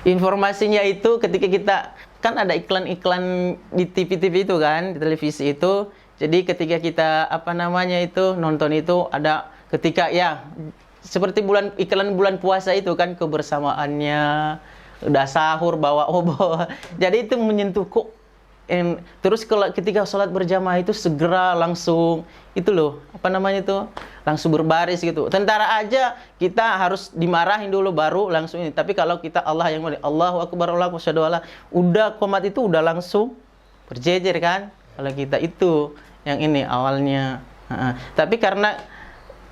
Informasinya itu ketika kita kan ada iklan-iklan di TV-TV itu kan, di televisi itu. Jadi ketika kita apa namanya itu nonton itu ada ketika ya seperti iklan bulan puasa itu kan kebersamaannya, udah sahur bawa obor. Jadi itu menyentuh kok. Terus kalau ketika sholat berjamaah itu segera langsung itu loh apa namanya itu langsung berbaris gitu. Tentara aja kita harus dimarahin dulu baru langsung ini. Tapi kalau kita Allah yang mulia, Allahu Akbar, Allahu Akbar, udah komat itu udah langsung berjejer kan. Kalau kita itu yang ini awalnya. Tapi karena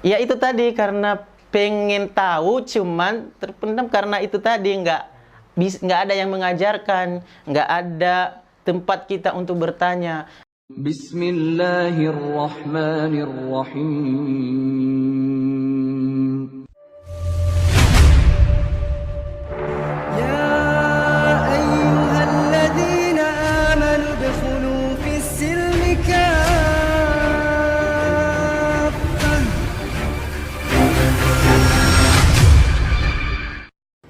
ya itu tadi karena pengen tahu cuman terpendam karena itu tadi nggak ada yang mengajarkan, nggak ada tempat kita untuk bertanya. Bismillahirrahmanirrahim. Ya ayyuhalladzina amanu udkhulu fis-silmi kaffah.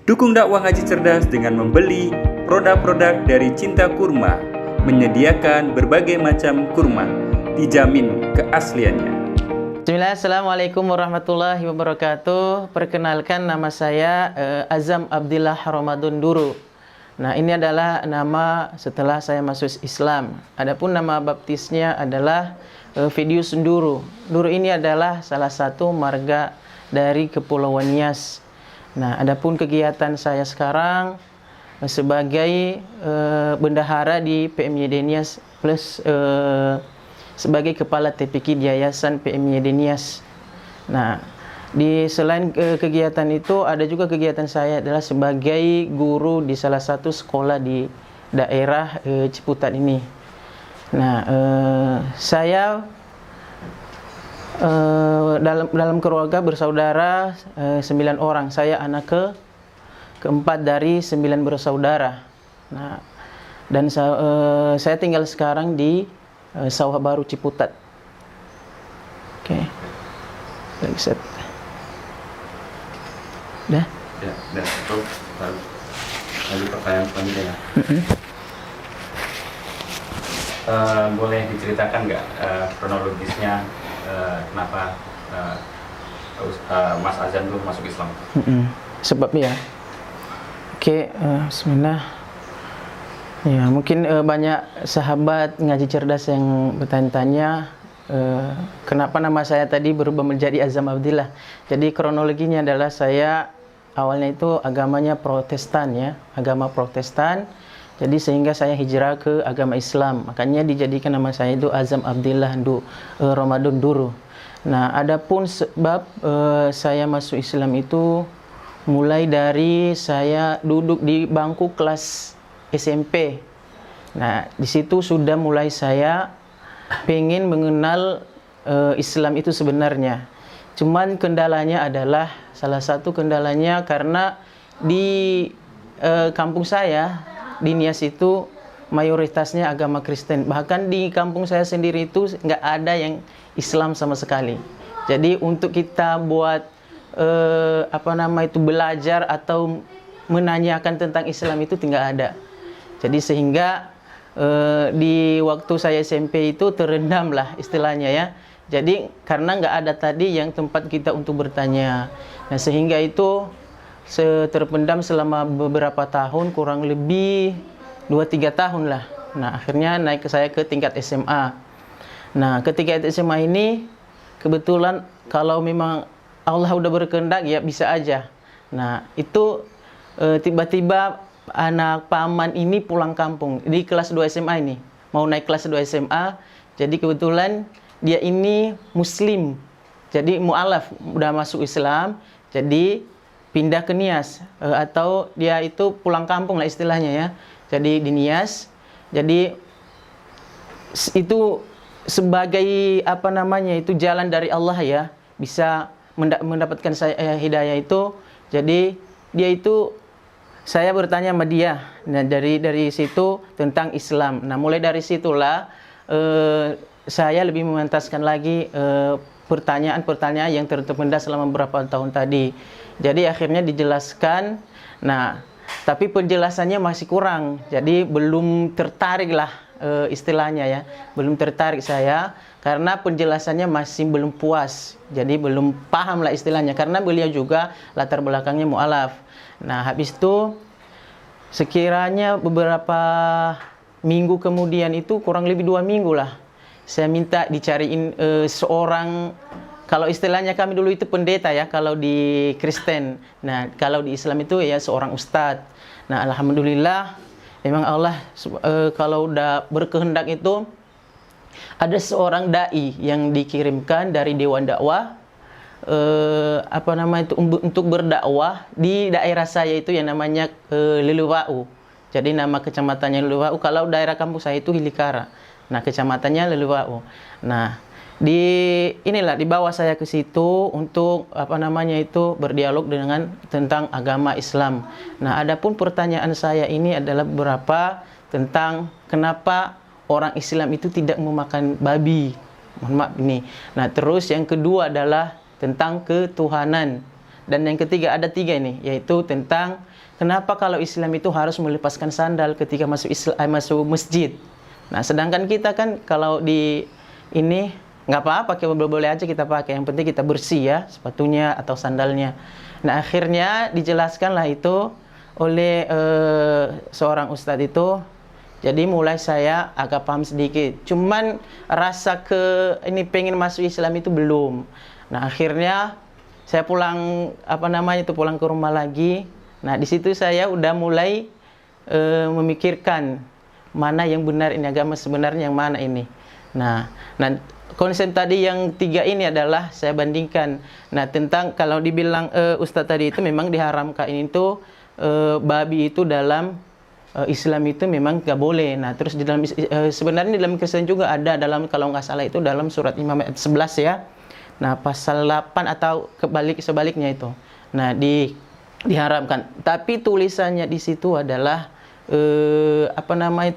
Dukung dakwah Ngaji Cerdas dengan membeli produk-produk dari Cinta Kurma, menyediakan berbagai macam kurma, dijamin keasliannya. Bismillah, Assalamualaikum warahmatullahi wabarakatuh. Perkenalkan nama saya Azam Abdillah Ramadan Duru. Nah, ini adalah nama setelah saya masuk Islam. Adapun nama baptisnya adalah Fidius Duru. Duru ini adalah salah satu marga dari Kepulauan Nias. Nah, adapun kegiatan saya sekarang sebagai bendahara di PMYD Nias plus sebagai kepala TPQ di Yayasan PMYD Nias. Nah, selain kegiatan itu ada juga kegiatan saya adalah sebagai guru di salah satu sekolah di daerah Ciputat ini. Nah, saya dalam keluarga bersaudara 9 orang. Saya anak keempat dari 9 bersaudara. Nah, dan saya tinggal sekarang di Sawah Baru Ciputat. Oke. Set. Udah? Ya, udah. Itu baru. Lalu pertanyaan selanjutnya. Boleh diceritakan nggak kronologisnya kenapa Mas Azam dulu masuk Islam? Sebabnya. Oke, bismillah. Ya, mungkin banyak sahabat ngaji cerdas yang bertanya-tanya kenapa nama saya tadi berubah menjadi Azam Abdillah. Jadi kronologinya adalah saya awalnya itu agamanya Protestan ya, agama Protestan. Jadi sehingga saya hijrah ke agama Islam. Makanya dijadikan nama saya itu Azam Abdillah Ramadan Duru. Nah, adapun sebab saya masuk Islam itu mulai dari saya duduk di bangku kelas SMP. Nah, di situ sudah mulai saya pengen mengenal Islam itu sebenarnya. Cuman kendalanya adalah, salah satu kendalanya karena di kampung saya, di Nias itu mayoritasnya agama Kristen. Bahkan di kampung saya sendiri itu nggak ada yang Islam sama sekali. Jadi untuk kita buat belajar atau menanyakan tentang Islam itu tidak ada. Jadi sehingga di waktu saya SMP itu terendam lah istilahnya ya. Jadi karena nggak ada tadi yang tempat kita untuk bertanya. Nah, sehingga itu terpendam selama beberapa tahun, kurang lebih 2-3 tahun lah. Nah, akhirnya naik saya ke tingkat SMA. Nah, ketika SMA ini kebetulan kalau memang Allah udah berkehendak ya bisa aja. Nah, itu tiba-tiba anak paman ini pulang kampung di kelas 2 SMA ini. Mau naik kelas 2 SMA. Jadi kebetulan dia ini muslim. Jadi mu'alaf, udah masuk Islam. Jadi pindah ke Nias atau dia itu pulang kampung lah istilahnya ya. Jadi di Nias. Jadi itu sebagai itu jalan dari Allah ya, bisa mendapatkan hidayah itu. Jadi dia itu saya bertanya sama dia. Nah, dari situ tentang Islam. Nah, mulai dari situlah saya lebih memantaskan lagi pertanyaan-pertanyaan yang terpendam selama beberapa tahun tadi. Jadi akhirnya dijelaskan. Nah, tapi penjelasannya masih kurang. Jadi belum tertarik lah istilahnya ya. Belum tertarik saya karena penjelasannya masih belum puas. Jadi belum paham lah istilahnya karena beliau juga latar belakangnya mu'alaf. Nah, habis itu sekiranya beberapa minggu kemudian itu kurang lebih 2 minggu lah. Saya minta dicariin seorang, kalau istilahnya kami dulu itu pendeta ya, kalau di Kristen. Nah, kalau di Islam itu ya seorang ustadz. Nah, alhamdulillah, memang Allah kalau udah berkehendak itu ada seorang dai yang dikirimkan dari Dewan Dakwah untuk berdakwah di daerah saya itu yang namanya Leluwau. Jadi nama kecamatannya Leluwau. Kalau daerah kampus saya itu Hilikara. Nah, kecamatannya Leluwau. Nah, di bawah saya ke situ untuk berdialog dengan tentang agama Islam. Nah, adapun pertanyaan saya ini adalah berapa tentang kenapa orang Islam itu tidak memakan babi. Mohon maaf ini. Nah, terus yang kedua adalah tentang ketuhanan. Dan yang ketiga ada 3 ini, yaitu tentang kenapa kalau Islam itu harus melepaskan sandal ketika masuk masjid. Nah, sedangkan kita kan kalau di ini nggak apa-apa, boleh aja kita pakai. Yang penting kita bersih ya, sepatunya atau sandalnya. Nah, akhirnya dijelaskanlah itu oleh seorang ustadz itu. Jadi mulai saya agak paham sedikit. Cuman rasa pengen masuk Islam itu belum. Nah, akhirnya saya pulang pulang ke rumah lagi. Nah, di situ saya udah mulai memikirkan mana yang benar ini, agama sebenarnya yang mana ini. Nah, konsep tadi yang 3 ini adalah saya bandingkan. Nah, tentang kalau dibilang Ustadz tadi itu memang diharamkan ini tuh babi itu dalam Islam itu memang nggak boleh. Nah, terus di dalam sebenarnya di dalam Kristen juga ada dalam, kalau nggak salah itu dalam surat Imam ayat 11 ya. Nah, pasal 8 atau sebaliknya itu. Nah, diharamkan. Tapi tulisannya di situ adalah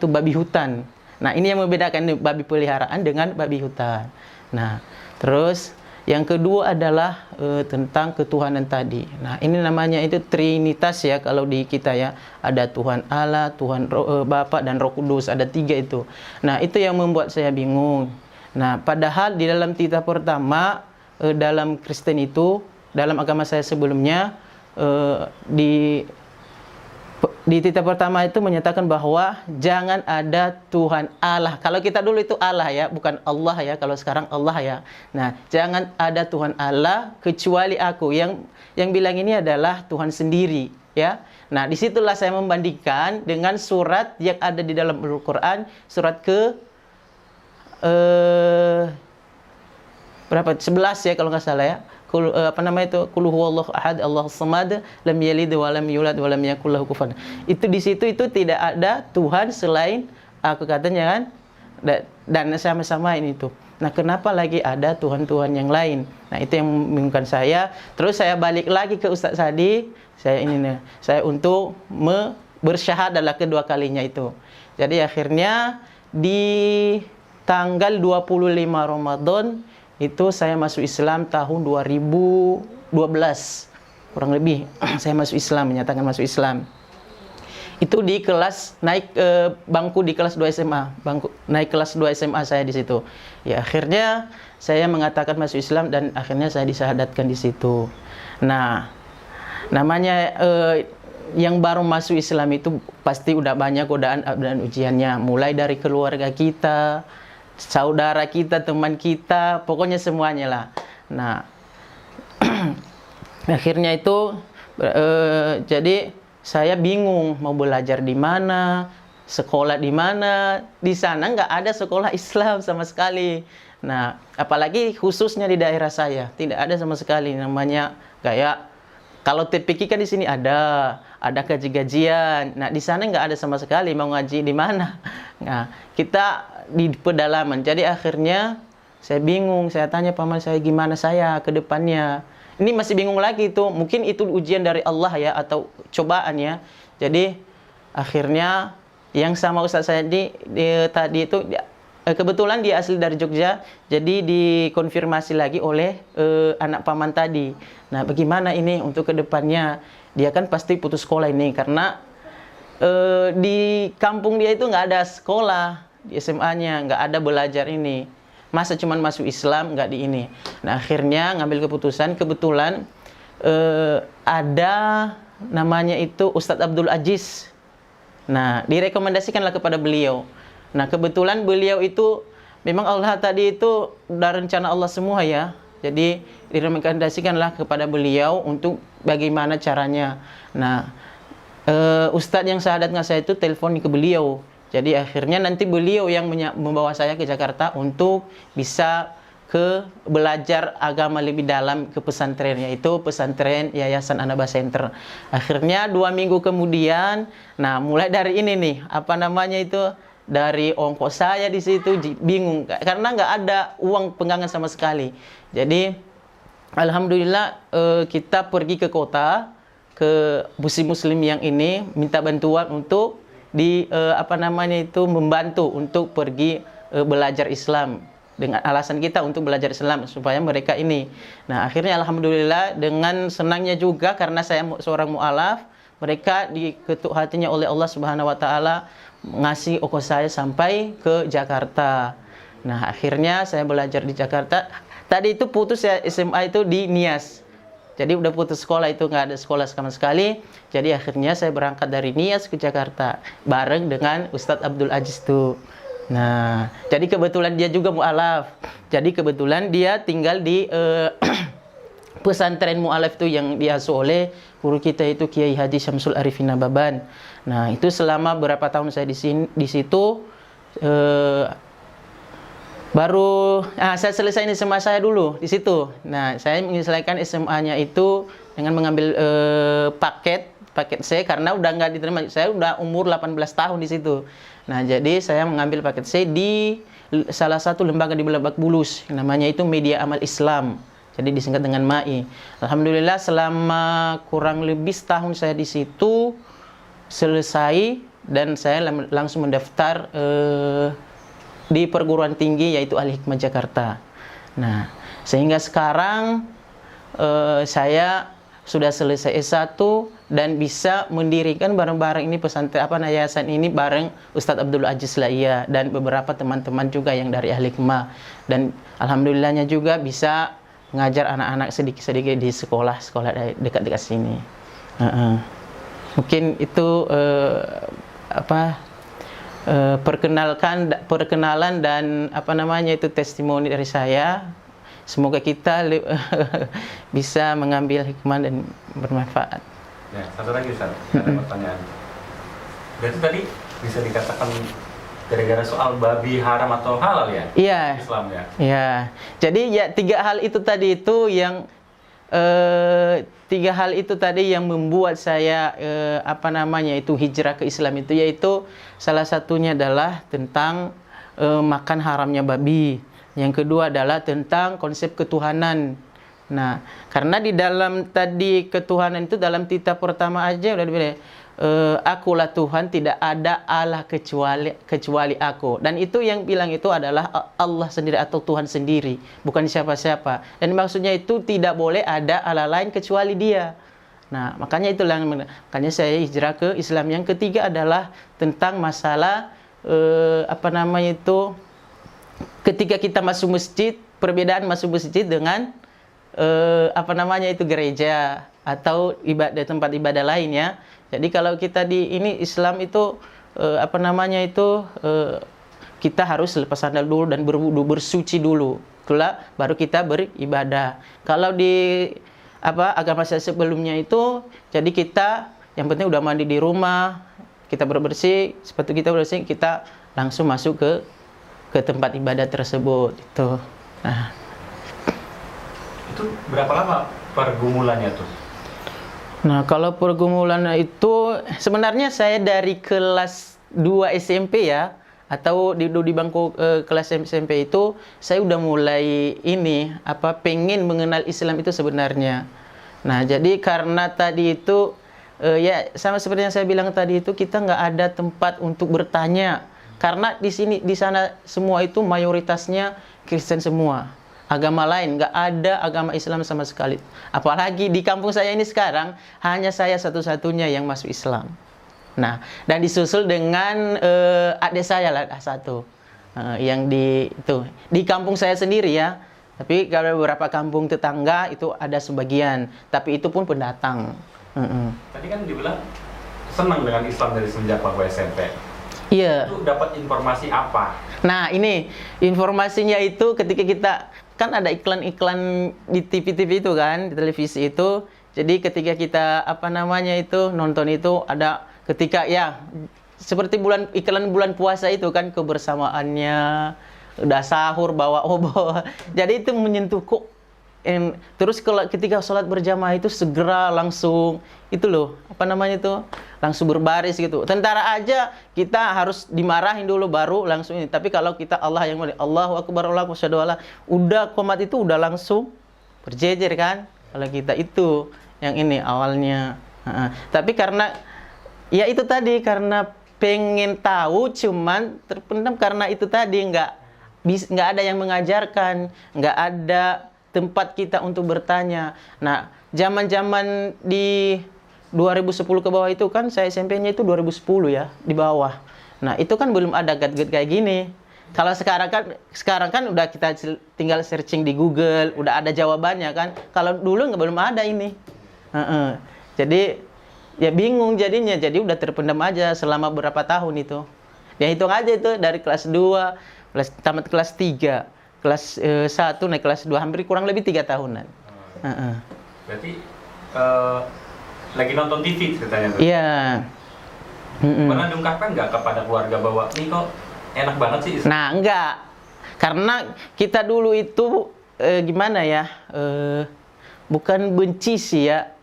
babi hutan. Nah, ini yang membedakan babi peliharaan dengan babi hutan. Nah, terus yang kedua adalah tentang ketuhanan tadi. Nah, ini namanya itu Trinitas ya kalau di kita ya. Ada Tuhan Allah, Tuhan Bapa dan Roh Kudus, ada 3 itu. Nah, itu yang membuat saya bingung. Nah, padahal di dalam titah pertama dalam Kristen itu, dalam agama saya sebelumnya di titah pertama itu menyatakan bahwa jangan ada Tuhan Allah. Kalau kita dulu itu Allah ya, bukan Allah ya. Kalau sekarang Allah ya. Nah, jangan ada Tuhan Allah kecuali aku. Yang bilang ini adalah Tuhan sendiri ya. Nah, disitulah saya membandingkan dengan surat yang ada di dalam Al-Quran, surat ke 11 ya kalau nggak salah ya. Qul huwallahu ahad, Allahus samad, lam yalid wa lam yulad wa lam yakul lahu kufuwan. Itu di situ itu tidak ada Tuhan selain aku, katanya kan. Dan sama-sama ini tuh. Nah, kenapa lagi ada Tuhan-Tuhan yang lain? Nah, itu yang membingungkan saya. Terus saya balik lagi ke Ustadz Sadi, saya untuk bersyahadat kedua kalinya itu. Jadi akhirnya di tanggal 25 Ramadan itu saya masuk Islam tahun 2012 kurang lebih. Saya masuk Islam, menyatakan masuk Islam itu di kelas naik bangku di kelas 2 SMA, naik kelas 2 SMA saya di situ ya. Akhirnya saya mengatakan masuk Islam dan akhirnya saya disyahadatkan di situ. Nah, namanya yang baru masuk Islam itu pasti udah banyak godaan dan ujiannya, mulai dari keluarga kita, saudara kita, teman kita, pokoknya semuanya lah. Nah, akhirnya itu jadi saya bingung mau belajar di mana, sekolah di mana. Di sana nggak ada sekolah Islam sama sekali. Nah, apalagi khususnya di daerah saya tidak ada sama sekali namanya kayak kalau TPQ kan di sini ada gaji-gajian. Nah, di sana nggak ada sama sekali, mau ngaji di mana. Nah, kita di pedalaman. Jadi akhirnya saya bingung, saya tanya paman saya gimana saya ke depannya. Ini masih bingung lagi itu. Mungkin itu ujian dari Allah ya atau cobaan ya. Jadi akhirnya yang sama Ustaz saya tadi itu kebetulan dia asli dari Jogja. Jadi dikonfirmasi lagi oleh anak paman tadi. Nah, bagaimana ini untuk ke depannya? Dia kan pasti putus sekolah ini karena di kampung dia itu nggak ada sekolah, di SMA-nya nggak ada belajar ini. Masa cuman masuk Islam nggak di ini. Nah akhirnya ngambil keputusan, kebetulan ada namanya itu Ustadz Abdul Aziz. Nah direkomendasikanlah kepada beliau. Nah kebetulan beliau itu memang Allah tadi itu udah rencana Allah semua ya. Jadi direkomendasikanlah kepada beliau untuk bagaimana caranya. Nah Ustadz yang sahadat dengan saya itu telepon ke beliau. Jadi akhirnya nanti beliau yang membawa saya ke Jakarta untuk bisa ke belajar agama lebih dalam ke pesantren, yaitu pesantren Yayasan Anaba Center. Akhirnya 2 minggu kemudian, nah mulai dari ini nih, apa namanya itu, dari ongkos saya di situ bingung karena nggak ada uang pegangan sama sekali. Jadi alhamdulillah kita pergi ke kota, ke muslim yang ini minta bantuan untuk membantu untuk pergi belajar Islam, dengan alasan kita untuk belajar Islam supaya mereka ini. Nah akhirnya alhamdulillah dengan senangnya juga karena saya seorang mu'alaf, mereka diketuk hatinya oleh Allah Subhanahu Wa Taala ngasih ongkos saya sampai ke Jakarta. Nah akhirnya saya belajar di Jakarta. Tadi itu putus ya SMA itu di Nias. Jadi udah putus sekolah, itu nggak ada sekolah sama sekali. Jadi akhirnya saya berangkat dari Nias ke Jakarta bareng dengan Ustadz Abdul Aziz tuh. Nah, jadi kebetulan dia juga mu'alaf. Jadi kebetulan dia tinggal di pesantren mu'alaf itu yang diasuh oleh guru kita itu Kiai Haji Syamsul Arifin Nababan. Nah, itu selama berapa tahun saya di situ. Saya selesai SMA saya dulu di situ. Nah, saya menyelesaikan SMA-nya itu dengan mengambil paket C karena udah nggak diterima. Saya udah umur 18 tahun di situ. Nah, jadi saya mengambil paket C di salah satu lembaga di Lebak Bulus, namanya itu Media Amal Islam. Jadi disingkat dengan MAI. Alhamdulillah selama kurang lebih setahun saya di situ selesai dan saya langsung mendaftar di perguruan tinggi yaitu Al-Hikmah Jakarta. Nah, sehingga sekarang saya sudah selesai S1 dan bisa mendirikan bareng-bareng ini pesantren yayasan ini bareng Ustadz Abdul Aziz Laia dan beberapa teman-teman juga yang dari Al-Hikmah. Dan alhamdulillahnya juga bisa mengajar anak-anak sedikit-sedikit di sekolah-sekolah dekat-dekat sini. Mungkin itu perkenalan dan itu testimoni dari saya. Semoga kita bisa mengambil hikmah dan bermanfaat. Ya, satu lagi Ustaz, ada pertanyaan. Berarti tadi bisa dikatakan gara-gara soal babi haram atau halal ya? Iya. Islam ya. Iya. Jadi ya 3 hal itu tadi itu yang 3 hal itu tadi yang membuat saya hijrah ke Islam itu, yaitu salah satunya adalah tentang makan haramnya babi. Yang kedua adalah tentang konsep ketuhanan. Nah, karena di dalam tadi ketuhanan itu dalam titah pertama aja udah dibilang akulah Tuhan, tidak ada Allah kecuali aku. Dan itu yang bilang itu adalah Allah sendiri atau Tuhan sendiri, bukan siapa-siapa. Dan maksudnya itu tidak boleh ada Allah lain kecuali Dia. Nah, makanya itulah makanya saya hijrah ke Islam. Yang ketiga adalah tentang masalah ketika kita masuk masjid, perbedaan masuk masjid dengan gereja atau tempat ibadah lain ya. Jadi kalau kita di ini Islam itu kita harus lepas sandal dulu dan berwudu, bersuci dulu. Itulah baru kita beribadah. Kalau di agama saya sebelumnya itu, jadi kita yang penting udah mandi di rumah, kita bersih, sepatu kita bersih, kita langsung masuk ke tempat ibadah tersebut itu. Nah, itu berapa lama pergumulannya tuh? Nah, kalau pergumulan itu sebenarnya saya dari kelas 2 SMP ya, atau di bangku kelas SMP itu saya udah mulai pengen mengenal Islam itu sebenarnya. Nah, jadi karena tadi itu ya sama seperti yang saya bilang tadi itu, kita nggak ada tempat untuk bertanya. Karena di sana semua itu mayoritasnya Kristen semua. Agama lain, nggak ada agama Islam sama sekali. Apalagi di kampung saya ini sekarang, hanya saya satu-satunya yang masuk Islam. Nah, dan disusul dengan adik saya lah satu. Yang di kampung saya sendiri ya. Tapi kalau beberapa kampung tetangga itu ada sebagian, tapi itu pun pendatang. Tadi kan dibilang senang dengan Islam dari semenjak bangku SMP. Iya. Itu dapat informasi apa? Nah, ini informasinya itu ketika kita kan ada iklan-iklan di TV-TV itu kan, di televisi itu. Jadi ketika kita nonton itu ada ketika ya seperti iklan bulan puasa itu kan kebersamaannya, udah sahur bawa obor. Jadi itu menyentuh kok. Terus kalau ketika sholat berjamaah itu segera langsung itu loh langsung berbaris gitu. Tentara aja kita harus dimarahin dulu baru langsung ini. Tapi kalau kita Allah yang Allahu Akbar Allahu Akbar, udah komat itu udah langsung berjejer kan. Kalau kita itu yang ini awalnya. Tapi karena ya itu tadi karena pengen tahu cuman terpendam karena itu tadi nggak ada yang mengajarkan, nggak ada tempat kita untuk bertanya. Nah, zaman-zaman di 2010 ke bawah itu kan saya SMP-nya itu 2010 ya, di bawah. Nah, itu kan belum ada gadget kayak gini. Kalau sekarang kan udah kita tinggal searching di Google, udah ada jawabannya kan. Kalau dulu belum ada ini. Jadi ya bingung jadinya. Jadi udah terpendam aja selama berapa tahun itu. Ya hitung aja itu dari kelas 2, tamat kelas 3. Kelas 1 naik kelas 2 hampir kurang lebih 3 tahunan. Berarti lagi nonton TV ceritanya tuh? Iya. Pernah diungkapkan nggak kepada keluarga bahwa ini kok enak banget sih Islam? Nah, enggak. Karena kita dulu itu gimana ya? Bukan benci sih ya.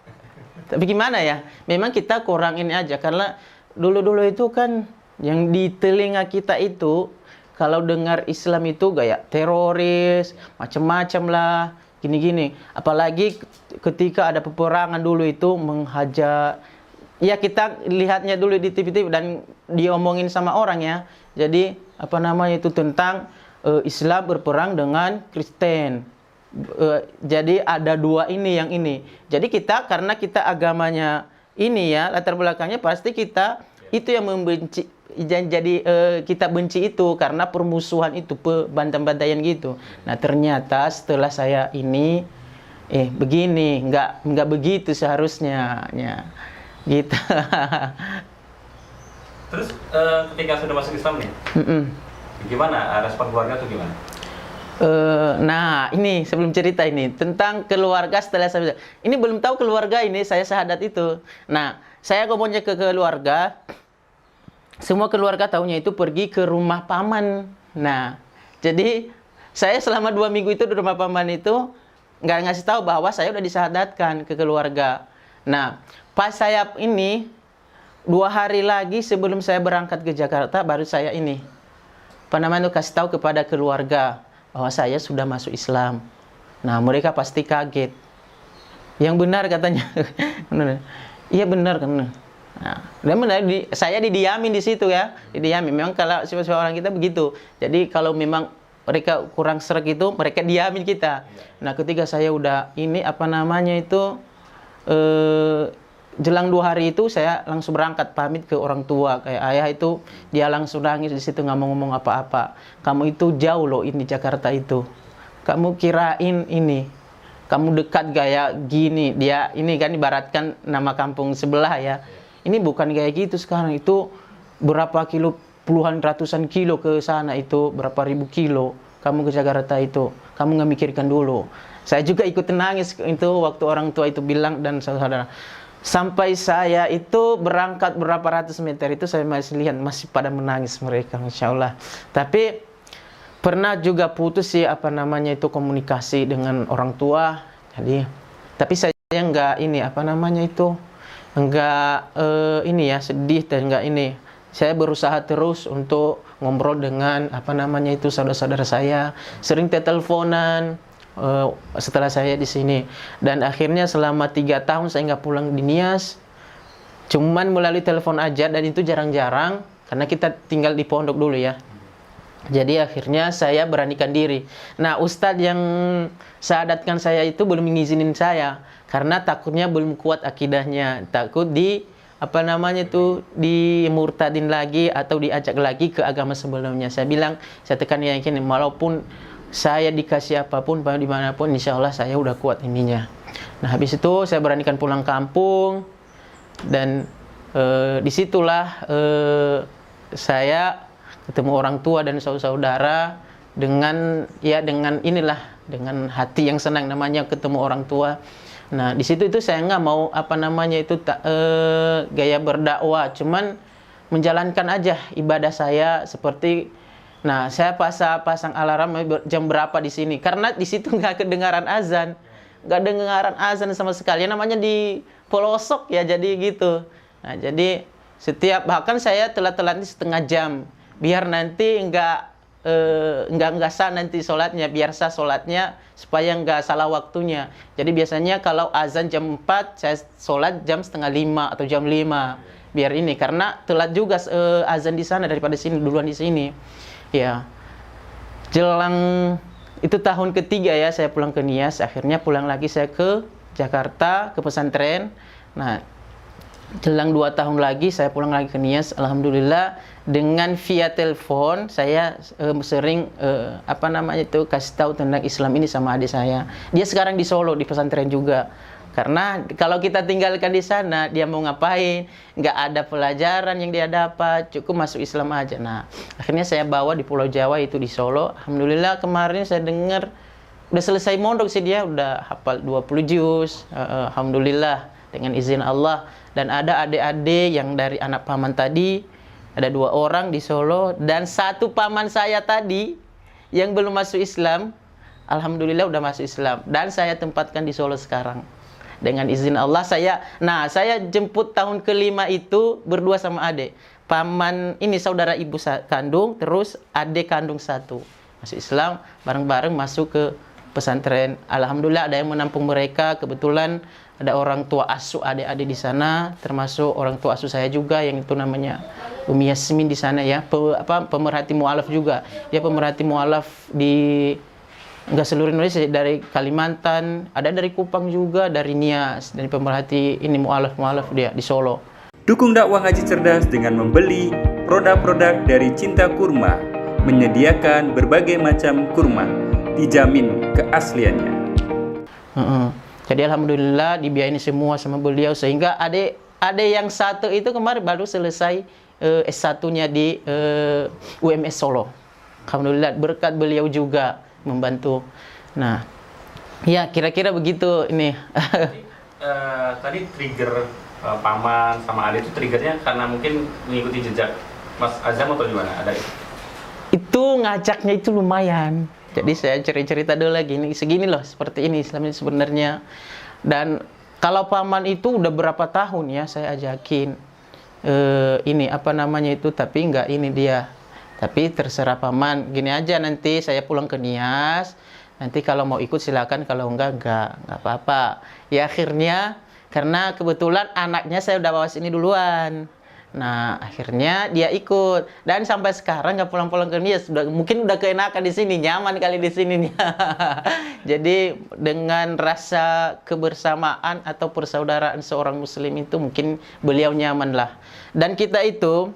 Tapi gimana ya? Memang kita kurang ini aja karena dulu-dulu itu kan yang di telinga kita itu kalau dengar Islam itu kayak teroris, macam-macam lah, gini-gini. Apalagi ketika ada peperangan dulu itu menghajar. Ya kita lihatnya dulu di TV dan diomongin sama orang ya. Jadi itu tentang Islam berperang dengan Kristen. Jadi ada dua ini yang ini. Jadi kita karena kita agamanya ini ya latar belakangnya pasti kita itu yang membenci. Jadi kita benci itu karena permusuhan itu, bantai-bantaian gitu. Nah ternyata setelah saya ini, begini, nggak begitu seharusnya, ya, gitu. Terus ketika sudah masuk Islam nih, gimana respon keluarga tuh gimana? Nah ini sebelum cerita ini tentang keluarga setelah saya ini belum tahu keluarga ini saya syahadat itu. Nah saya ngomongnya ke keluarga. Semua keluarga tahunya itu pergi ke rumah paman. Nah, jadi saya selama 2 minggu itu di rumah paman itu nggak ngasih tahu bahwa saya udah disyahadatkan ke keluarga. Nah, pas saya ini 2 hari lagi sebelum saya berangkat ke Jakarta baru saya ini kasih tahu kepada keluarga bahwa saya sudah masuk Islam. Nah, mereka pasti kaget. Yang benar katanya. Iya benar kan. Nah, saya didiamin di situ ya, didiamin. Memang kalau sifat orang kita begitu. Jadi kalau memang mereka kurang serak itu, mereka diamin kita. Nah, ketika saya udah ini jelang 2 hari itu saya langsung berangkat pamit ke orang tua. Kayak ayah itu dia langsung nangis di situ nggak mau ngomong apa-apa. Kamu itu jauh loh ini Jakarta itu. Kamu kirain ini, kamu dekat gaya gini. Dia ini kan ibaratkan nama kampung sebelah ya. Ini bukan kayak gitu sekarang, itu berapa kilo, puluhan ratusan kilo ke sana itu, berapa ribu kilo kamu ke Jakarta itu, kamu nggak mikirkan dulu. Saya juga ikut nangis itu waktu orang tua itu bilang dan saudara. Sampai saya itu berangkat berapa ratus meter itu saya masih lihat masih pada menangis mereka, Masya Allah. Tapi pernah juga putus sih itu komunikasi dengan orang tua. Jadi, tapi saya nggak ini enggak ini ya sedih dan enggak ini. Saya berusaha terus untuk ngobrol dengan saudara-saudara saya, sering teleponan setelah saya di sini. Dan akhirnya selama 3 tahun saya nggak pulang di Nias, cuman melalui telepon aja dan itu jarang-jarang karena kita tinggal di pondok dulu ya. Jadi akhirnya saya beranikan diri. Nah, ustadz yang syahadatkan saya itu belum mengizinin saya karena takutnya belum kuat akidahnya, takut di apa namanya itu dimurtadin lagi atau diajak lagi ke agama sebelumnya. Saya bilang, saya tekan yakin, walaupun saya dikasih apapun dimanapun, insya Allah saya udah kuat ininya. Nah habis itu saya beranikan pulang kampung, dan disitulah saya ketemu orang tua dan saudara dengan inilah, dengan hati yang senang, namanya ketemu orang tua. Nah di situ itu saya nggak mau apa namanya itu gaya berdakwah, cuman menjalankan aja ibadah saya seperti. Nah saya pasang alarm jam berapa di sini, karena di situ nggak kedengaran azan, sama sekali. Namanya di pelosok ya, jadi gitu. Nah jadi bahkan saya telat-telat setengah jam, biar nanti nggak sah nanti sholatnya, biar sah sholatnya supaya nggak salah waktunya. Jadi biasanya kalau azan jam 4, saya sholat jam setengah 5 atau jam 5, biar ini, karena telat juga azan di sana daripada sini, duluan di sini. Ya, jelang itu tahun ketiga ya saya pulang ke Nias, akhirnya pulang lagi saya ke Jakarta, ke pesantren. Nah, jelang 2 tahun lagi saya pulang lagi ke Nias, alhamdulillah dengan via telepon saya sering apa namanya itu kasih tahu tentang Islam ini sama adik saya. Dia sekarang di Solo di pesantren juga. Karena kalau kita tinggalkan di sana, dia mau ngapain? Nggak ada pelajaran yang dia dapat, cukup masuk Islam aja. Nah, akhirnya saya bawa di Pulau Jawa itu di Solo. Alhamdulillah kemarin saya dengar udah selesai mondok sih, dia udah hafal 20 juz. Alhamdulillah dengan izin Allah. Dan ada adik-adik yang dari anak paman tadi, ada 2 orang di Solo, dan 1 paman saya tadi yang belum masuk Islam, alhamdulillah udah masuk Islam, dan saya tempatkan di Solo sekarang. Dengan izin Allah saya jemput tahun ke-5 itu berdua sama adik. Paman ini saudara ibu kandung, terus adik kandung 1 masuk Islam, bareng-bareng masuk ke pesantren. Alhamdulillah ada yang menampung mereka. Kebetulan ada orang tua asuh adik-adik di sana, termasuk orang tua asuh saya juga yang itu namanya Umi Yasmin di sana ya, pemerhati mualaf juga. Dia pemerhati mualaf di nggak seluruh Indonesia, dari Kalimantan, ada dari Kupang juga, dari Nias, dari pemerhati ini mualaf dia di Solo. Dukung dakwah Ngaji Cerdas dengan membeli produk-produk dari Cinta Kurma, menyediakan berbagai macam kurma, dijamin keasliannya. Jadi alhamdulillah dibiayain semua sama beliau, sehingga adik yang 1 itu kemarin baru selesai S1-nya di UMS Solo. Alhamdulillah berkat beliau juga membantu. Nah, ya kira-kira begitu ini. Tadi trigger paman sama adik itu triggernya karena mungkin mengikuti jejak Mas Azam atau gimana? Ada itu ngajaknya itu lumayan. Jadi saya cerita dulu lagi, ini segini loh, seperti ini Islam ini sebenarnya. Dan kalau paman itu udah berapa tahun ya saya ajakin ini apa namanya itu, tapi enggak ini dia. Tapi terserah paman, gini aja, nanti saya pulang ke Nias, nanti kalau mau ikut silakan, kalau enggak apa-apa. Ya akhirnya karena kebetulan anaknya saya udah bawa sini duluan. Nah akhirnya dia ikut, dan sampai sekarang nggak pulang-pulang ke Nias, mungkin udah keenakan di sini, nyaman kali di sini nih. Jadi dengan rasa kebersamaan atau persaudaraan seorang muslim itu mungkin beliau nyaman lah. Dan kita itu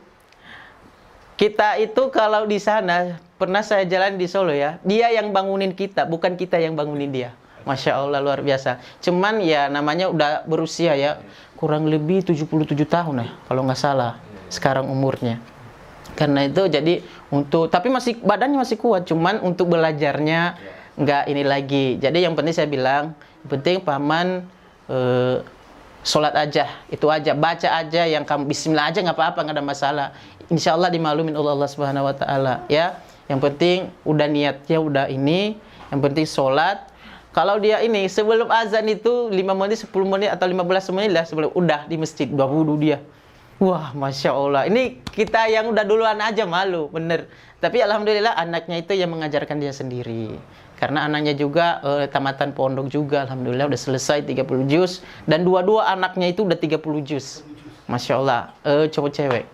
kalau di sana, pernah saya jalan di Solo ya, dia yang bangunin kita, bukan kita yang bangunin dia. Masya Allah luar biasa. Cuman ya namanya udah berusia ya, kurang lebih 77 tahun ya, kalau nggak salah sekarang umurnya. Karena itu jadi tapi badannya masih kuat, cuman untuk belajarnya nggak ini lagi. Jadi yang penting saya bilang, yang penting paman sholat aja, itu aja, baca aja yang kamu, bismillah aja nggak apa-apa, nggak ada masalah. Insya Allah dimaklumin oleh Allah Subhanahu Wa Taala ya. Yang penting udah niatnya udah ini, yang penting sholat. Kalau dia ini sebelum azan itu 5 menit, 10 menit atau 15 menit lah sebelum udah di masjid berwudu dia. Wah, Masya Allah. Ini kita yang udah duluan aja malu, bener. Tapi alhamdulillah anaknya itu yang mengajarkan dia sendiri. Karena anaknya juga tamatan pondok juga, alhamdulillah udah selesai 30 juz. Dan dua-dua anaknya itu udah 30 juz. Masya Allah, cowok cewek.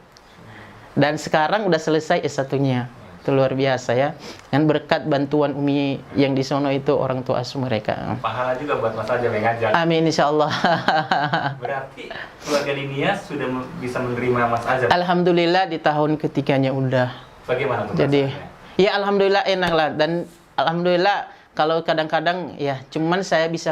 Dan sekarang udah selesai S1-nya. itu luar biasa ya. Dan berkat bantuan Umi yang di sono itu orang tua asuh mereka. Pahala juga buat Mas Ajam yang ngajak. Amin insyaallah. Berarti keluarga Ninias sudah bisa menerima Mas Ajam. Alhamdulillah di tahun ketiganya udah. Bagaimana tuh? Jadi perasaannya? ya alhamdulillah enak lah, dan alhamdulillah kalau kadang-kadang ya cuman saya bisa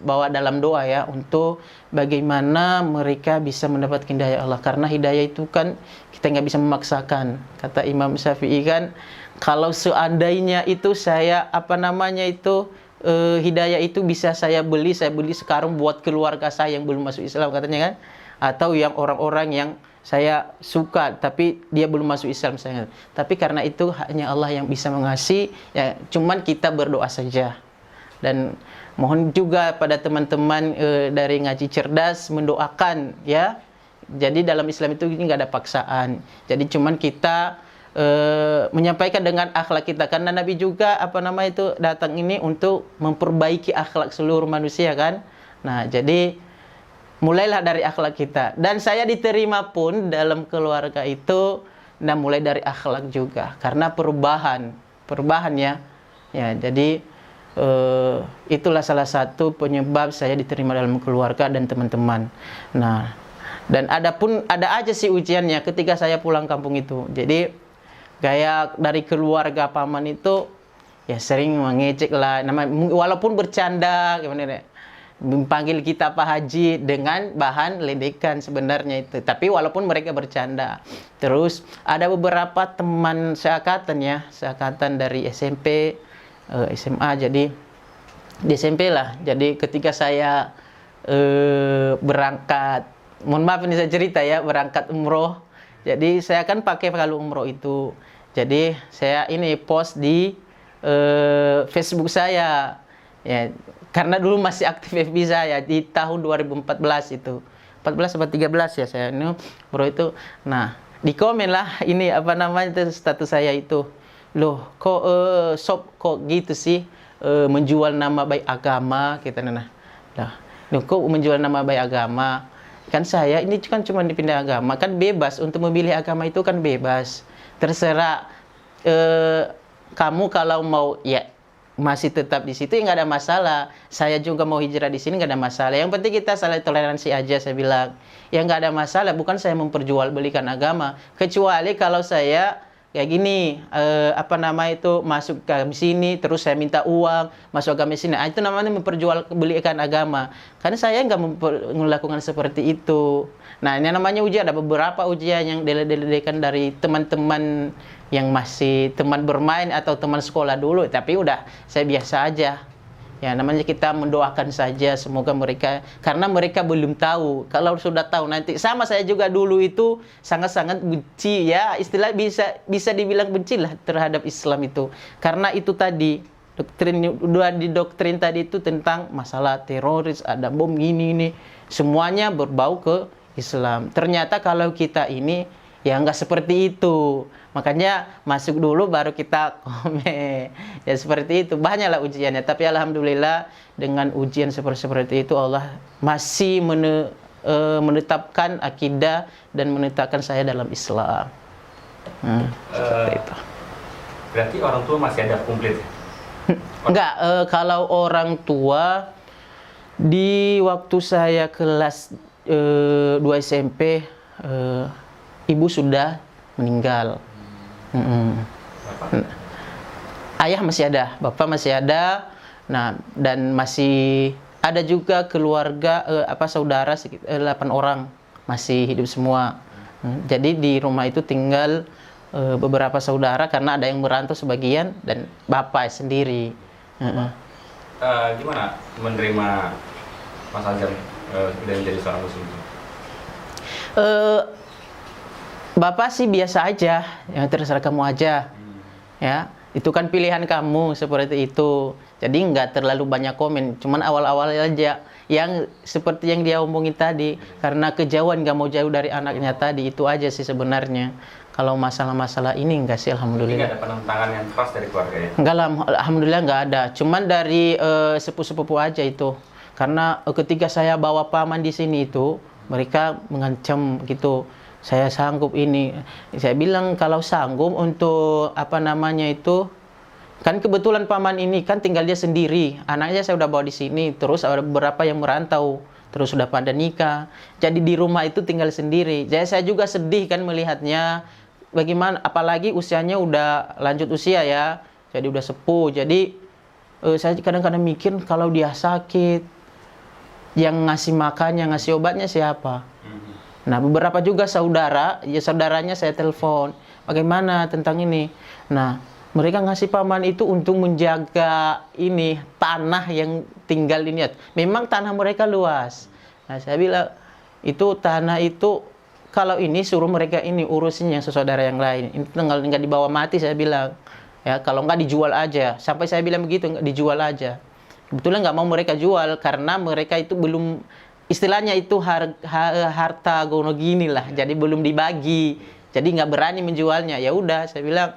bawa dalam doa ya untuk bagaimana mereka bisa mendapatkan hidayah Allah, karena hidayah itu kan kita nggak bisa memaksakan. Kata Imam Syafi'i kan, kalau seandainya itu saya hidayah itu bisa saya beli sekarang buat keluarga saya yang belum masuk Islam katanya kan, atau yang orang-orang yang saya suka tapi dia belum masuk Islam saya. Tapi karena itu hanya Allah yang bisa mengasih ya, cuman kita berdoa saja. Dan mohon juga pada teman-teman dari Ngaji Cerdas mendoakan ya. Jadi dalam Islam itu nggak ada paksaan. Jadi cuman kita menyampaikan dengan akhlak kita, karena Nabi juga datang ini untuk memperbaiki akhlak seluruh manusia kan. Nah, jadi mulailah dari akhlak kita. Dan saya diterima pun dalam keluarga itu, nah mulai dari akhlak juga. Karena perubahan ya. Ya, jadi itulah salah satu penyebab saya diterima dalam keluarga dan teman-teman. Nah, dan ada aja sih ujiannya ketika saya pulang kampung itu. Jadi kayak dari keluarga paman itu ya sering mengejek lah, walaupun bercanda gimana deh. Panggil kita Pak Haji dengan bahan ledekan sebenarnya itu. Tapi walaupun mereka bercanda. Terus ada beberapa teman seangkatan dari SMP, SMA. Jadi di SMP lah. Jadi ketika saya berangkat, mohon maaf ini saya cerita ya, berangkat umroh. Jadi saya kan pakai kalau umroh itu. Jadi saya ini post di Facebook saya. Ya, karena dulu masih aktif FB saya di tahun 2014 itu. 14 atau 13 ya saya ini bro itu. Nah, di komen lah ini itu status saya itu. Loh, kok kok gitu sih menjual nama baik agama kita nah. Loh, kok menjual nama baik agama? Kan saya ini kan cuma dipindah agama, kan bebas untuk memilih agama itu kan bebas. Terserah kamu kalau mau ya masih tetap di situ ya nggak ada masalah. Saya juga mau hijrah di sini nggak ada masalah. Yang penting kita saling toleransi aja saya bilang. Ya nggak ada masalah. Bukan saya memperjualbelikan agama. Kecuali kalau saya kayak gini masuk ke sini terus saya minta uang masuk agama sini. Itu namanya memperjualbelikan agama. Karena saya nggak melakukan seperti itu. Nah ini namanya ujian. Ada beberapa ujian yang deledekan dari teman-teman yang masih teman bermain atau teman sekolah dulu, tapi udah saya biasa aja. Ya namanya kita mendoakan saja semoga mereka, karena mereka belum tahu. Kalau sudah tahu nanti sama saya juga dulu itu sangat-sangat benci ya, istilah bisa dibilang benci lah terhadap Islam itu. Karena itu tadi doktrin tadi itu tentang masalah teroris, ada bom ini semuanya berbau ke Islam. Ternyata kalau kita ini ya nggak seperti itu. Makanya masuk dulu baru kita komen. Ya seperti itu. Banyaklah ujiannya. Tapi alhamdulillah dengan ujian seperti itu Allah masih menetapkan akidah dan menetapkan saya dalam Islam. Seperti itu. Berarti orang tua masih ada komplit? Enggak. Kalau orang tua di waktu saya kelas 2 SMP ibu sudah meninggal. Ayah masih ada, bapak masih ada. Nah, dan masih ada juga keluarga saudara sekitar 8 orang masih hidup semua. Jadi di rumah itu tinggal beberapa saudara karena ada yang merantau sebagian dan bapak sendiri. Gimana menerima Mas Ajam sudah menjadi seorang muslim? Bapak sih biasa aja, yang terserah kamu aja. Ya, itu kan pilihan kamu seperti itu. Jadi nggak terlalu banyak komen, cuman awal-awal aja. Yang seperti yang dia omongin tadi, karena kejauhan nggak mau jauh dari anaknya tadi, itu aja sih sebenarnya. Kalau masalah-masalah ini nggak sih, alhamdulillah. Nggak ada penentangan yang keras dari keluarga ya? Nggak lah, alhamdulillah nggak ada. Cuman dari sepupu-sepupu aja itu. Karena ketika saya bawa paman di sini itu, mereka mengancam gitu. saya sanggup ini. Saya bilang kalau sanggup untuk apa namanya itu, kan kebetulan paman ini kan tinggal dia sendiri, anaknya saya udah bawa di sini, terus ada beberapa yang merantau, terus sudah pada nikah, jadi di rumah itu tinggal sendiri. Jadi saya juga sedih kan melihatnya, bagaimana, apalagi usianya udah lanjut usia ya, jadi udah sepuh. Jadi saya kadang-kadang mikir kalau dia sakit, yang ngasih makannya, ngasih obatnya siapa? Nah, beberapa juga saudaranya saya telepon, bagaimana tentang ini. Nah, mereka ngasih paman itu untuk menjaga ini tanah yang tinggal ini. Memang tanah mereka luas. Nah, saya bilang itu tanah itu kalau ini suruh mereka ini urusin yang saudara yang lain. Ini tinggal nggak dibawa mati, saya bilang. Ya, kalau nggak dijual aja. Sampai saya bilang begitu, nggak dijual aja. Kebetulan nggak mau mereka jual karena mereka itu belum, istilahnya itu harta gono gini lah, jadi belum dibagi, jadi nggak berani menjualnya. Ya udah, saya bilang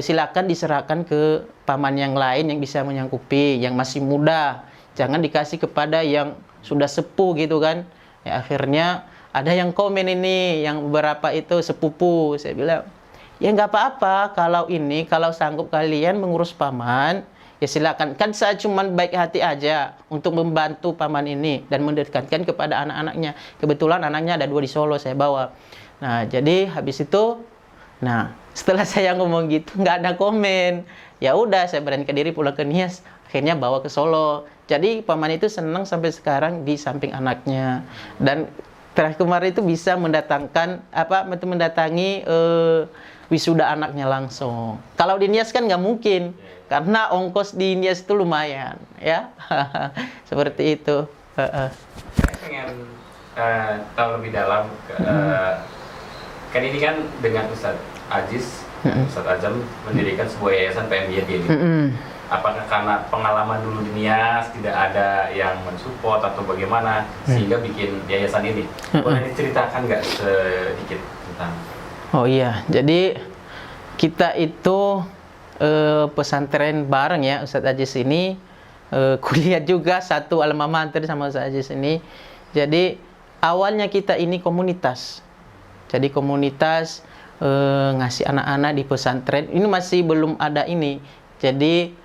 silakan diserahkan ke paman yang lain yang bisa menyangkupi, yang masih muda, jangan dikasih kepada yang sudah sepuh gitu kan. Ya, akhirnya ada yang komen ini, yang beberapa itu sepupu. Saya bilang ya nggak apa-apa, kalau sanggup kalian mengurus paman, ya silakan. Kan saya cuma baik hati aja untuk membantu paman ini dan mendekatkan kepada anak-anaknya. Kebetulan anaknya ada 2 di Solo, saya bawa. Nah, jadi habis itu, nah setelah saya ngomong gitu nggak ada komen. Ya udah, saya beranikan diri pulang ke Nias. Akhirnya bawa ke Solo. Jadi paman itu senang sampai sekarang di samping anaknya. Dan terakhir kemarin itu bisa mendatangi wisuda anaknya langsung. Kalau di Nias kan nggak mungkin. Karena ongkos di Nias itu lumayan, ya. Seperti itu. Saya pengen tahu lebih dalam. Kan ini kan dengan Ustadz Aziz, Ustadz Ajam mendirikan sebuah yayasan PMI ini. Apakah karena pengalaman dulu di Nias tidak ada yang mensupport atau bagaimana sehingga bikin yayasan ini? Boleh diceritakan nggak sedikit tentang? Oh iya, jadi kita itu pesantren bareng ya, Ustadz Aziz ini kuliah juga satu alma mater sama Ustadz Aziz ini. Jadi awalnya kita ini komunitas. Jadi komunitas ngasih anak-anak di pesantren. Ini masih belum ada ini. Jadi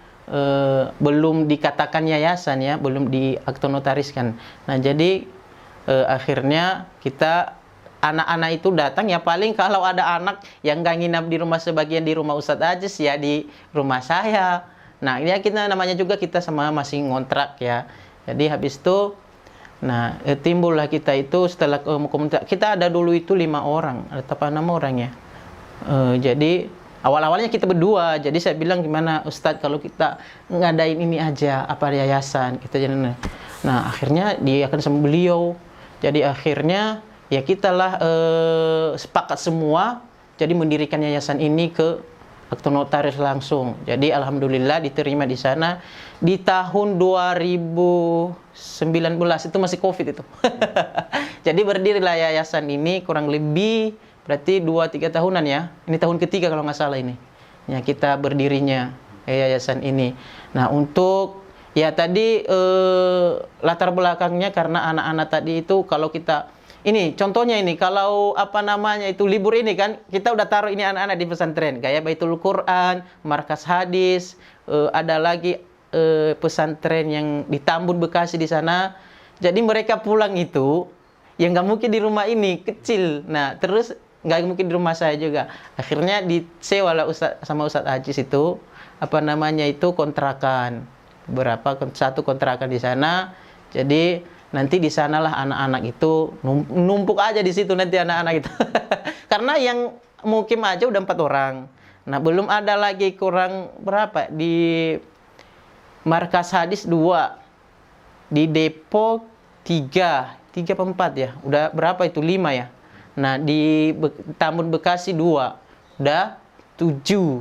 belum dikatakan yayasan ya, belum diaktonotariskan. Nah, jadi akhirnya kita anak-anak itu datang, ya paling kalau ada anak yang nggak nginap di rumah, sebagian di rumah Ustadz Aziz, ya di rumah saya. Nah, ini kita namanya juga kita sama masih ngontrak ya. Jadi habis itu, nah timbullah kita itu setelah komunitas. Kita ada dulu itu 5 orang, atau 6 orang ya. Jadi awal-awalnya kita berdua. Jadi saya bilang, gimana Ustadz kalau kita ngadain ini aja, apa yayasan kita jadi. Nah, akhirnya dia akan sama beliau. Jadi akhirnya ya kita lah sepakat semua, jadi mendirikan yayasan ini ke aktonotaris langsung. Jadi alhamdulillah diterima di sana di tahun 2019, itu masih COVID itu. Jadi berdirilah yayasan ini kurang lebih berarti 2-3 tahunan ya. Ini tahun ketiga kalau nggak salah ini. Ya, kita berdirinya yayasan ini. Nah, untuk ya tadi latar belakangnya karena anak-anak tadi itu kalau kita ini contohnya ini, kalau apa namanya itu libur ini kan kita udah taruh ini anak-anak di pesantren kayak Baitul Quran, markas hadis, ada lagi pesantren yang di Tambun Bekasi di sana. Jadi mereka pulang itu yang nggak mungkin di rumah ini kecil. Nah, terus nggak mungkin di rumah saya juga. Akhirnya disewa lah sama Ustadz Aziz itu apa namanya itu kontrakan, satu kontrakan di sana. Jadi nanti di sanalah anak-anak itu numpuk aja di situ nanti anak-anak itu. Karena yang mukim aja udah 4 orang. Nah, belum ada lagi kurang berapa di markas hadis 2, di Depok 3 apa 4 ya. Udah berapa itu 5 ya. Nah, di Tambun Bekasi 2, udah 7.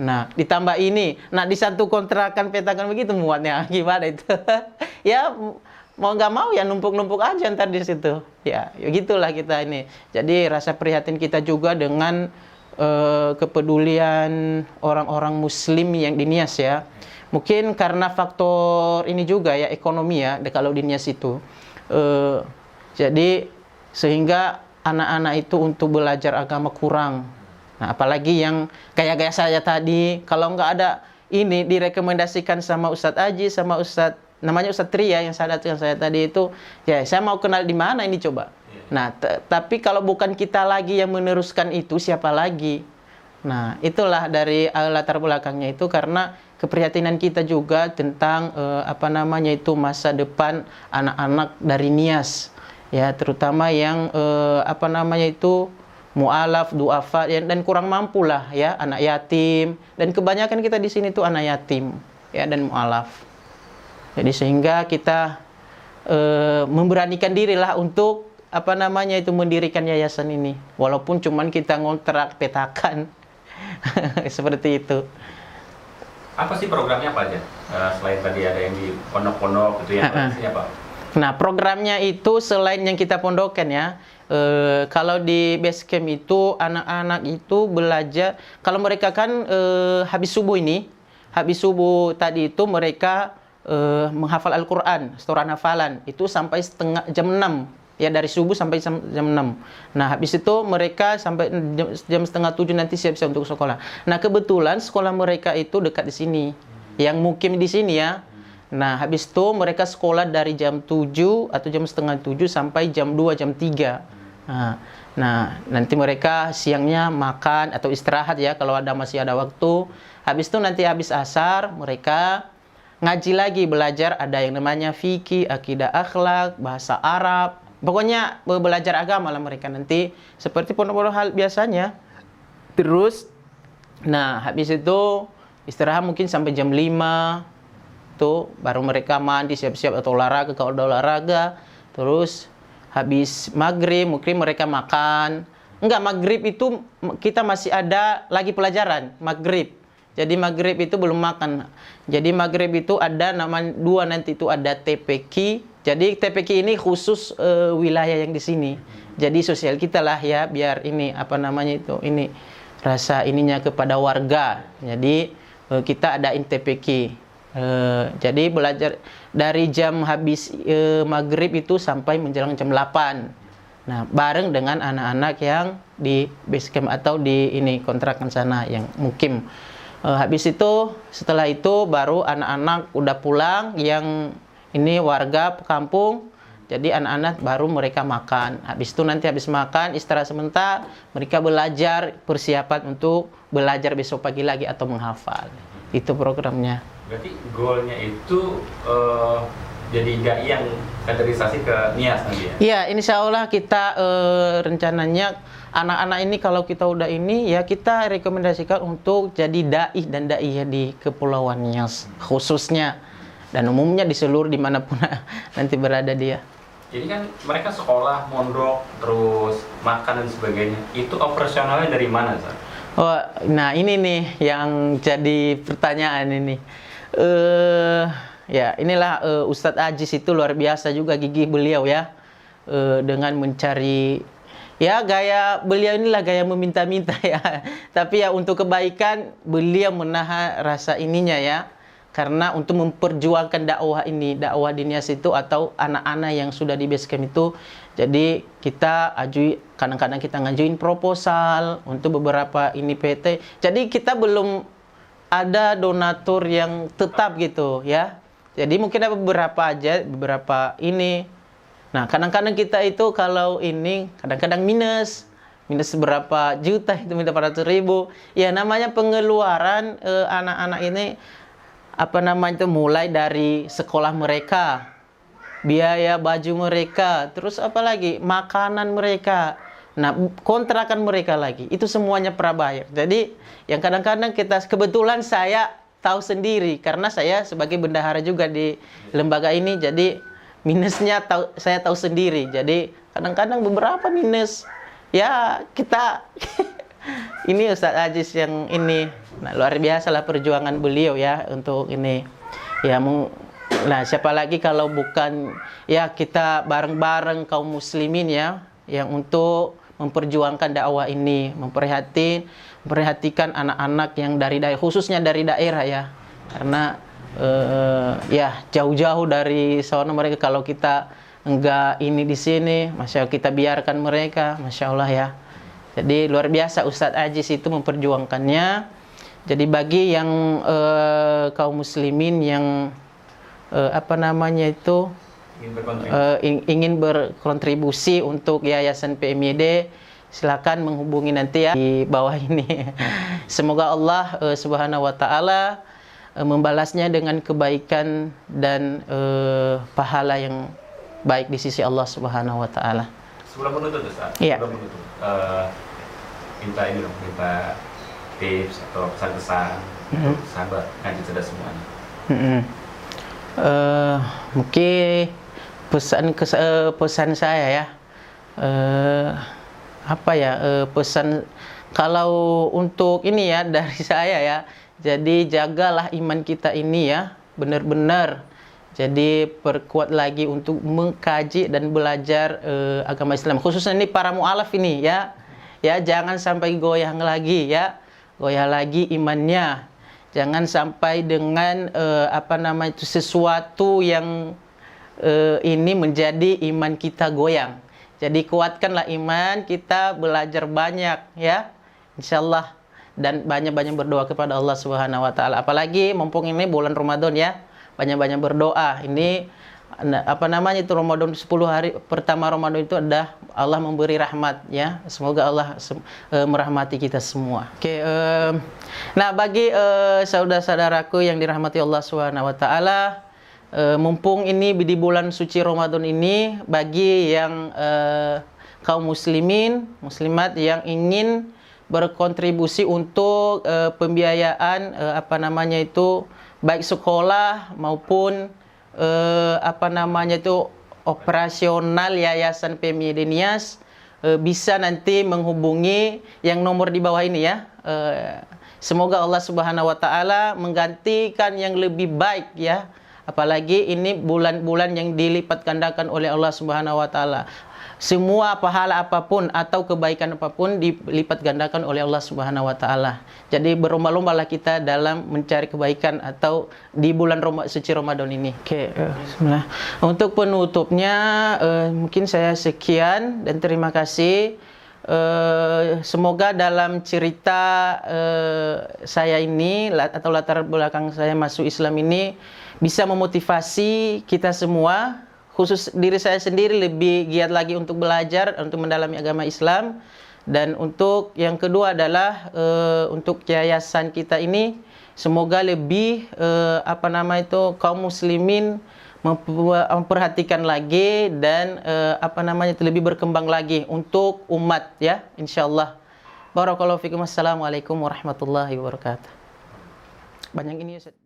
Nah, ditambah ini. Nah, di satu kontrakan petakan begitu muatnya gimana itu. Ya mau nggak mau ya numpuk-numpuk aja ntar di situ. Ya gitulah kita ini. Jadi rasa prihatin kita juga dengan kepedulian orang-orang Muslim yang di Nias ya. Mungkin karena faktor ini juga ya, ekonomi ya, kalau di Nias itu. Jadi sehingga anak-anak itu untuk belajar agama kurang. Nah, apalagi yang kayak saya tadi, kalau nggak ada ini direkomendasikan sama Ustadz Aji, sama namanya Ustadz Tria yang saya tadi itu, ya saya mau kenal di mana ini coba. Nah, tapi kalau bukan kita lagi yang meneruskan itu, siapa lagi? Nah, itulah dari latar belakangnya itu, karena keprihatinan kita juga tentang masa depan anak-anak dari Nias, ya, terutama yang mu'alaf, du'afa, ya, dan kurang mampu lah, ya, anak yatim, dan kebanyakan kita di sini tuh anak yatim, ya, dan mu'alaf. Jadi sehingga kita memberanikan diri lah untuk mendirikan yayasan ini, walaupun cuman kita ngontrak petakan. Seperti itu. Apa sih programnya apa aja? Selain tadi ada yang di pondok-pondok itu yang apa? Nah, programnya itu selain yang kita pondokkan ya, kalau di base camp itu anak-anak itu belajar, kalau mereka kan habis subuh tadi itu mereka menghafal Al-Quran, setoran hafalan, itu sampai jam 6, ya, dari subuh sampai jam 6. Nah, habis itu mereka sampai jam setengah 7 nanti siap-siap untuk sekolah. Nah, kebetulan sekolah mereka itu dekat di sini, yang mukim di sini ya. Nah, habis itu mereka sekolah dari jam 7 atau jam setengah 7 sampai jam 2, jam 3. Nah, nanti mereka siangnya makan atau istirahat ya, kalau masih ada waktu. Habis itu nanti habis asar, mereka ngaji lagi, belajar ada yang namanya fikih, akidah akhlak, bahasa Arab. Pokoknya belajar agama lah mereka nanti, seperti pondok-pondok hal biasanya. Terus, nah habis itu istirahat mungkin sampai jam 5. Tuh baru mereka mandi, siap-siap atau olahraga kalau udah olahraga. Terus habis maghrib mungkin mereka makan. Enggak, maghrib itu kita masih ada lagi pelajaran maghrib. Jadi maghrib itu belum makan. Jadi maghrib itu ada dua nanti itu ada TPQ. Jadi TPQ ini khusus wilayah yang di sini. Jadi sosial kita lah ya, biar ini ini rasa ininya kepada warga. Jadi kita adain TPQ. Jadi belajar dari jam habis maghrib itu sampai menjelang jam 8. Nah, bareng dengan anak-anak yang di base camp atau di ini kontrakan sana yang mukim. Habis itu, setelah itu baru anak-anak udah pulang yang ini warga kampung. Jadi anak-anak baru mereka makan. Habis itu nanti habis makan istirahat sebentar, mereka belajar, persiapan untuk belajar besok pagi lagi atau menghafal. Itu programnya. Berarti goalnya itu jadi dai yang kaderisasi ke Nias nanti ya? Iya, insya Allah kita rencananya anak-anak ini kalau kita udah ini ya kita rekomendasikan untuk jadi dai dan daiyah di Kepulauan Nias khususnya, dan umumnya di seluruh dimanapun nanti berada dia. Jadi kan mereka sekolah, mondok, terus makan dan sebagainya. Itu operasionalnya dari mana, Sar? Oh, nah ini nih yang jadi pertanyaan ini. Ya inilah Ustadz Ajis itu luar biasa juga gigih beliau ya, dengan mencari ya gaya beliau inilah gaya meminta-minta ya. Tapi ya untuk kebaikan beliau menahan rasa ininya ya, karena untuk memperjuangkan dakwah ini, dakwah di Nias itu atau anak-anak yang sudah di base camp itu. Jadi kita kadang-kadang kita ngajuin proposal untuk beberapa ini PT. Jadi kita belum ada donatur yang tetap gitu ya. Jadi mungkin ada beberapa ini. Nah, kadang-kadang kita itu kalau ini kadang-kadang minus berapa juta itu, minta 400.000. Ya namanya pengeluaran anak-anak ini itu mulai dari sekolah mereka, biaya baju mereka, terus apalagi makanan mereka, nah kontrakan mereka lagi, itu semuanya prabayar. Jadi yang kadang-kadang kebetulan saya tahu sendiri karena saya sebagai bendahara juga di lembaga ini, jadi minusnya saya tahu sendiri. Jadi kadang-kadang beberapa minus ya kita ini Ustadz Ajis yang ini, nah luar biasa lah perjuangan beliau ya untuk ini ya. Nah, siapa lagi kalau bukan ya kita bareng-bareng kaum muslimin ya, yang untuk memperjuangkan dakwah ini, memperhatikan anak-anak yang khususnya dari daerah ya. Karena ya jauh-jauh dari sana mereka, kalau kita enggak ini di sini, masya Allah kita biarkan mereka, masya Allah ya. Jadi luar biasa Ustadz Ajis itu memperjuangkannya. Jadi bagi yang kaum muslimin yang ingin berkontribusi untuk Yayasan PMYD, silakan menghubungi nanti ya di bawah ini. Semoga Allah Subhanahu wa taala membalasnya dengan kebaikan dan pahala yang baik di sisi Allah Subhanahu wa taala. Sebelum menutup Ustaz, Iya. sebelum menutup, minta ini dong, minta tips atau pesan-pesan untuk sahabat ngaji cerdas semuanya. Mungkin pesan saya ya, pesan kalau untuk ini ya dari saya ya, jadi jagalah iman kita ini ya, benar-benar. Jadi perkuat lagi untuk mengkaji dan belajar agama Islam, khususnya ini para mu'alaf ini ya, jangan sampai goyah lagi ya, goyah lagi imannya, jangan sampai dengan sesuatu yang ini menjadi iman kita goyang. Jadi kuatkanlah iman kita, belajar banyak ya, insyaallah, dan banyak-banyak berdoa kepada Allah Subhanahu wa taala. Apalagi mumpung ini bulan Ramadan ya, banyak-banyak berdoa. Ini Ramadan 10 hari pertama Ramadan itu ada Allah memberi rahmat ya. Semoga Allah merahmati kita semua. Oke, nah bagi saudara-saudaraku yang dirahmati Allah Subhanahu wa taala, mumpung ini di bulan suci Ramadan ini, bagi yang kaum muslimin, muslimat yang ingin berkontribusi untuk pembiayaan baik sekolah maupun operasional Yayasan PMYD Nias, bisa nanti menghubungi yang nomor di bawah ini ya. Semoga Allah Subhanahu wa taala menggantikan yang lebih baik ya. Apalagi ini bulan-bulan yang dilipat gandakan oleh Allah Subhanahu wa taala. Semua pahala apapun atau kebaikan apapun dilipat gandakan oleh Allah Subhanahu wa taala. Jadi berlomba-lombalah kita dalam mencari kebaikan atau di bulan suci Ramadan ini. Oke, bismillah. Untuk penutupnya mungkin saya sekian dan terima kasih. Semoga dalam cerita saya ini atau latar belakang saya masuk Islam ini bisa memotivasi kita semua, khusus diri saya sendiri lebih giat lagi untuk belajar, untuk mendalami agama Islam. Dan untuk yang kedua adalah untuk yayasan kita ini, semoga lebih kaum muslimin memperhatikan lagi dan lebih berkembang lagi untuk umat ya, insyaallah. Barakallahu fikum. Assalamualaikum warahmatullahi wabarakatuh. Banyak ini Ustaz.